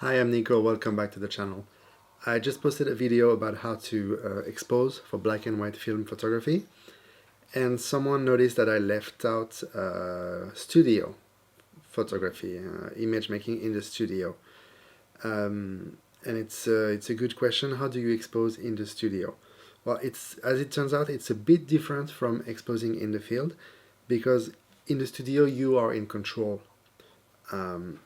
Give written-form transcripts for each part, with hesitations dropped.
Hi, I'm Nico, welcome back to the channel. I just posted a video about how to expose for black and white film photography, and someone noticed that I left out studio photography, image making in the studio. And it's a good question. How do you expose in the studio? Well, as it turns out, it's a bit different from exposing in the field, because in the studio you are in control.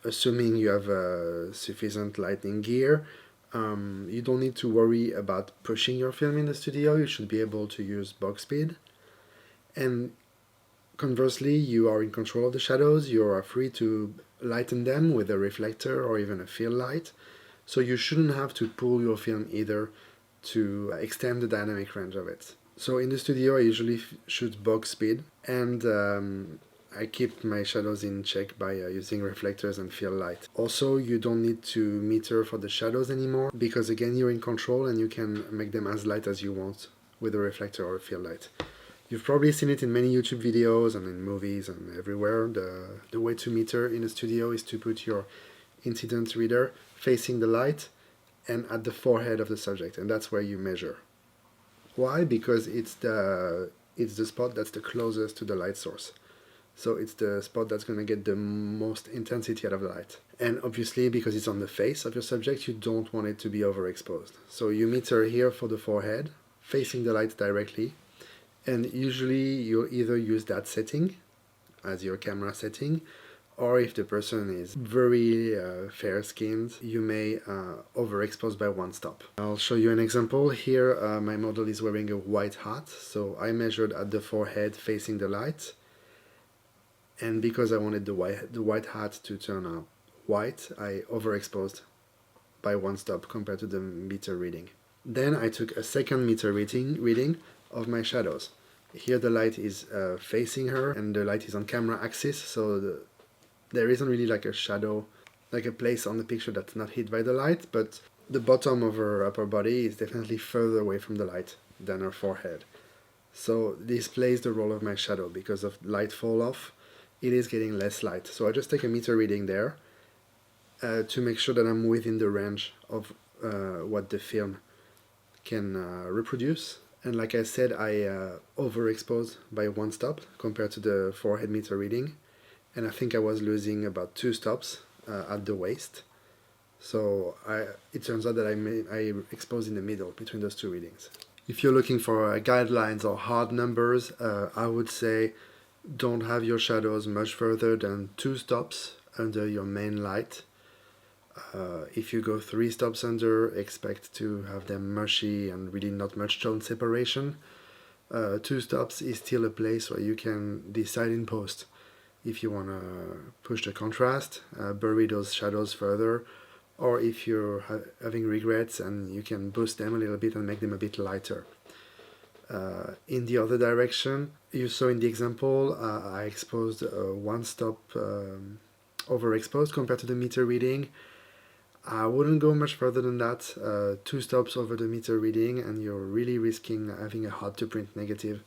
Assuming you have sufficient lighting gear, you don't need to worry about pushing your film in the studio. You should be able to use box speed. And conversely, you are in control of the shadows. You are free to lighten them with a reflector or even a fill light. So you shouldn't have to pull your film either to extend the dynamic range of it. So in the studio, I usually shoot box speed, and I keep my shadows in check by using reflectors and fill light. Also, you don't need to meter for the shadows anymore, because again, you're in control and you can make them as light as you want with a reflector or a fill light. You've probably seen it in many YouTube videos and in movies and everywhere. The way to meter in a studio is to put your incident reader facing the light and at the forehead of the subject, and that's where you measure. Why? Because it's the spot that's the closest to the light source. So it's the spot that's going to get the most intensity out of the light. And obviously, because it's on the face of your subject, you don't want it to be overexposed. So you meter here for the forehead, facing the light directly. And usually you'll either use that setting as your camera setting, or if the person is very fair-skinned, you may overexpose by one stop. I'll show you an example. Here my model is wearing a white hat, so I measured at the forehead facing the light. And because I wanted the white hat to turn white, I overexposed by one stop compared to the meter reading. Then I took a second meter reading of my shadows. Here the light is facing her and the light is on camera axis, so there isn't really like a shadow, like a place on the picture that's not hit by the light, but the bottom of her upper body is definitely further away from the light than her forehead. So this plays the role of my shadow. Because of light fall off, it is getting less light. So I just take a meter reading there to make sure that I'm within the range of what the film can reproduce. And like I said, I overexposed by one stop compared to the forehead meter reading. And I think I was losing about 2 stops at the waist. So it turns out that I exposed in the middle between those 2 readings. If you're looking for guidelines or hard numbers, I would say don't have your shadows much further than 2 stops under your main light. If you go 3 stops under, expect to have them mushy and really not much tone separation. 2 stops is still a place where you can decide in post if you want to push the contrast, bury those shadows further, or if you're having regrets, and you can boost them a little bit and make them a bit lighter. In the other direction, you saw in the example, I exposed 1 stop overexposed compared to the meter reading. I wouldn't go much further than that. 2 stops over the meter reading and you're really risking having a hard to print negative,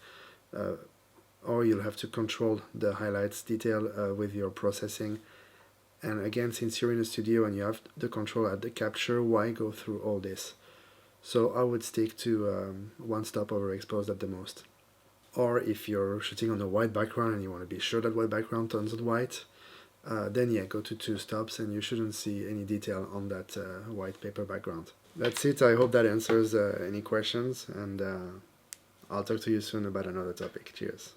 or you'll have to control the highlights detail with your processing. And again, since you're in a studio and you have the control at the capture, why go through all this? So I would stick to 1 stop overexposed at the most. Or if you're shooting on a white background and you want to be sure that white background turns out white, then yeah, go to 2 stops and you shouldn't see any detail on that white paper background. That's it. I hope that answers any questions, and I'll talk to you soon about another topic. Cheers.